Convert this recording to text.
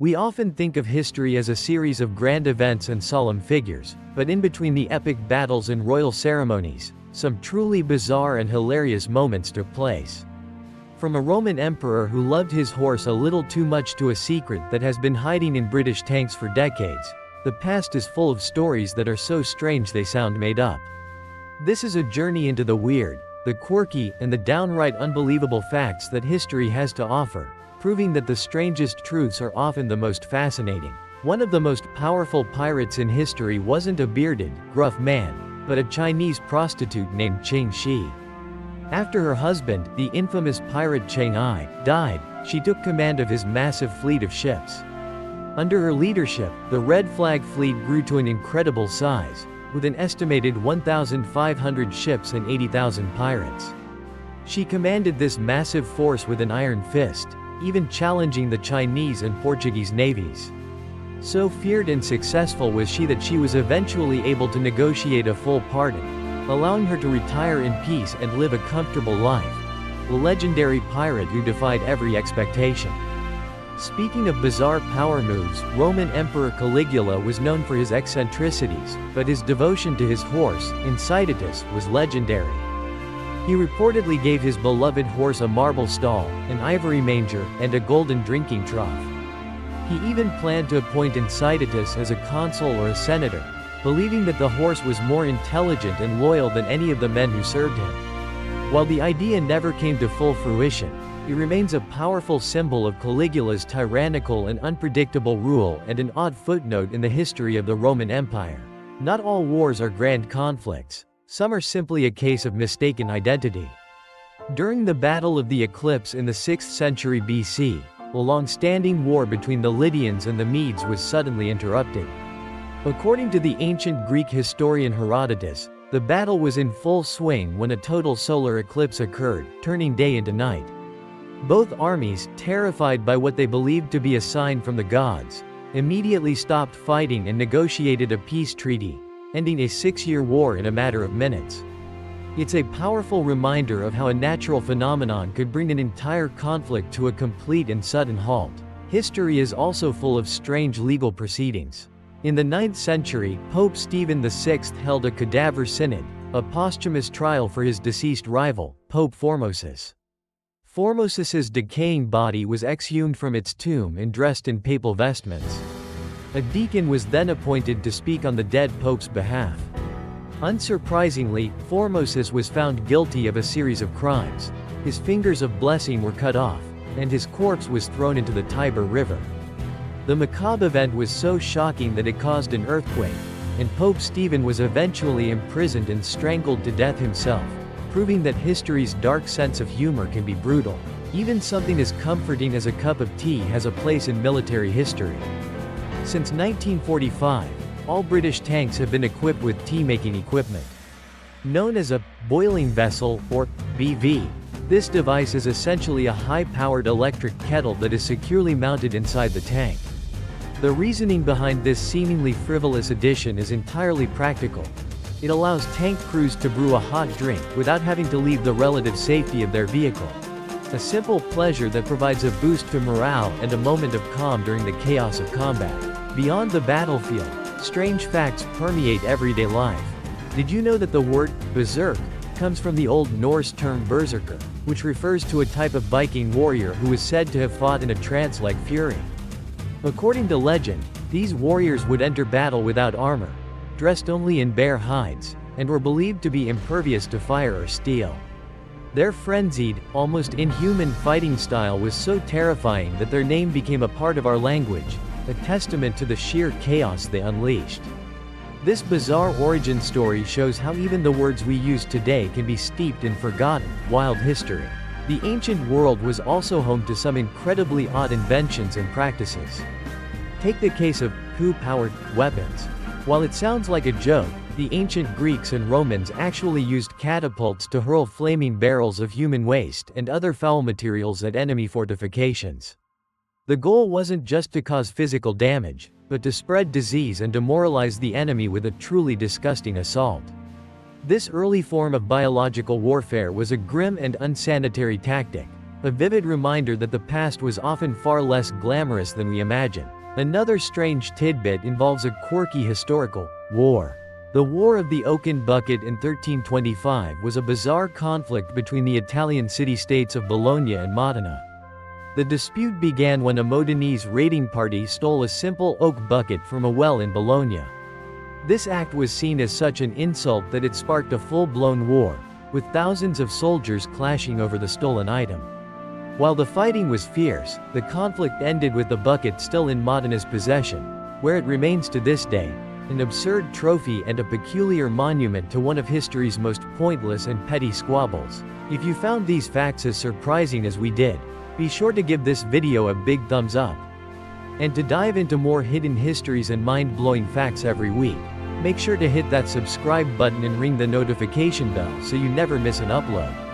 We often think of history as a series of grand events and solemn figures, but in between the epic battles and royal ceremonies, some truly bizarre and hilarious moments took place. From a Roman emperor who loved his horse a little too much to a secret that has been hiding in British tanks for decades, the past is full of stories that are so strange they sound made up. This is a journey into the weird, the quirky, and the downright unbelievable facts that history has to offer, proving that the strangest truths are often the most fascinating. One of the most powerful pirates in history wasn't a bearded, gruff man, but a Chinese prostitute named Qing Shi. After her husband, the infamous pirate Cheng Ai, died, she took command of his massive fleet of ships. Under her leadership, the Red Flag Fleet grew to an incredible size, with an estimated 1,500 ships and 80,000 pirates. She commanded this massive force with an iron fist, even challenging the Chinese and Portuguese navies. So feared and successful was she that she was eventually able to negotiate a full pardon, allowing her to retire in peace and live a comfortable life. The legendary pirate who defied every expectation. Speaking of bizarre power moves, Roman Emperor Caligula was known for his eccentricities, but his devotion to his horse, Incitatus, was legendary. He reportedly gave his beloved horse a marble stall, an ivory manger, and a golden drinking trough. He even planned to appoint Incitatus as a consul or a senator, believing that the horse was more intelligent and loyal than any of the men who served him. While the idea never came to full fruition, it remains a powerful symbol of Caligula's tyrannical and unpredictable rule and an odd footnote in the history of the Roman Empire. Not all wars are grand conflicts. Some are simply a case of mistaken identity. During the Battle of the Eclipse in the 6th century BC, a long-standing war between the Lydians and the Medes was suddenly interrupted. According to the ancient Greek historian Herodotus, the battle was in full swing when a total solar eclipse occurred, turning day into night. Both armies, terrified by what they believed to be a sign from the gods, immediately stopped fighting and negotiated a peace treaty, ending a 6-year war in a matter of minutes. It's a powerful reminder of how a natural phenomenon could bring an entire conflict to a complete and sudden halt. History is also full of strange legal proceedings. In the 9th century, Pope Stephen VI held a cadaver synod, a posthumous trial for his deceased rival, Pope Formosus. Formosus's decaying body was exhumed from its tomb and dressed in papal vestments. A deacon was then appointed to speak on the dead pope's behalf. Unsurprisingly, Formosus was found guilty of a series of crimes. His fingers of blessing were cut off, and his corpse was thrown into the Tiber River. The macabre event was so shocking that it caused an earthquake, and Pope Stephen was eventually imprisoned and strangled to death himself, proving that history's dark sense of humor can be brutal. Even something as comforting as a cup of tea has a place in military history. Since 1945, all British tanks have been equipped with tea-making equipment. Known as a boiling vessel, or BV, this device is essentially a high-powered electric kettle that is securely mounted inside the tank. The reasoning behind this seemingly frivolous addition is entirely practical. It allows tank crews to brew a hot drink without having to leave the relative safety of their vehicle. A simple pleasure that provides a boost to morale and a moment of calm during the chaos of combat. Beyond the battlefield, strange facts permeate everyday life. Did you know that the word berserk comes from the Old Norse term berserker, which refers to a type of Viking warrior who is said to have fought in a trance-like fury? According to legend, these warriors would enter battle without armor, dressed only in bare hides, and were believed to be impervious to fire or steel. Their frenzied, almost inhuman fighting style was so terrifying that their name became a part of our language, a testament to the sheer chaos they unleashed. This bizarre origin story shows how even the words we use today can be steeped in forgotten, wild history. The ancient world was also home to some incredibly odd inventions and practices. Take the case of coup-powered weapons. While it sounds like a joke, the ancient Greeks and Romans actually used catapults to hurl flaming barrels of human waste and other foul materials at enemy fortifications. The goal wasn't just to cause physical damage, but to spread disease and demoralize the enemy with a truly disgusting assault. This early form of biological warfare was a grim and unsanitary tactic, a vivid reminder that the past was often far less glamorous than we imagine. Another strange tidbit involves a quirky historical war. The War of the Oaken Bucket in 1325 was a bizarre conflict between the Italian city-states of Bologna and Modena. The dispute began when a Modenese raiding party stole a simple oak bucket from a well in Bologna. This act was seen as such an insult that it sparked a full-blown war, with thousands of soldiers clashing over the stolen item. While the fighting was fierce, the conflict ended with the bucket still in Modena's possession, where it remains to this day, an absurd trophy and a peculiar monument to one of history's most pointless and petty squabbles. If you found these facts as surprising as we did, be sure to give this video a big thumbs up. And to dive into more hidden histories and mind-blowing facts every week, make sure to hit that subscribe button and ring the notification bell so you never miss an upload.